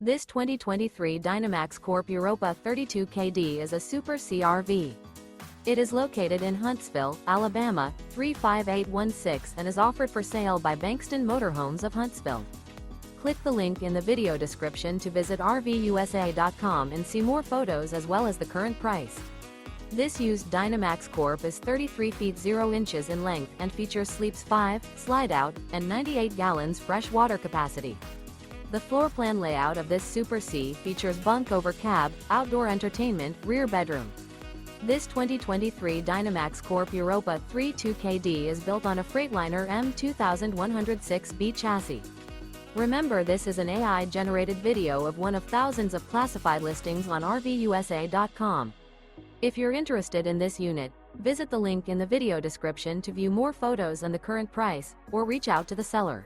This 2023 Dynamax Corp Europa 32KD is a Super CRV. It is located in Huntsville, Alabama, 35816 and is offered for sale by Bankston Motorhomes of Huntsville. Click the link in the video description to visit RVUSA.com and see more photos as well as the current price. This used Dynamax Corp is 33 feet 0 inches in length and features sleeps 5, Slideout, and 98 gallons fresh water capacity. The floor plan layout of this Super C features bunk over cab, outdoor entertainment, rear bedroom. This 2023 Dynamax Corp Europa 32KD is built on a Freightliner M2 1106B chassis. Remember, this is an AI-generated video of one of thousands of classified listings on RVUSA.com. If you're interested in this unit, visit the link in the video description to view more photos and the current price, or reach out to the seller.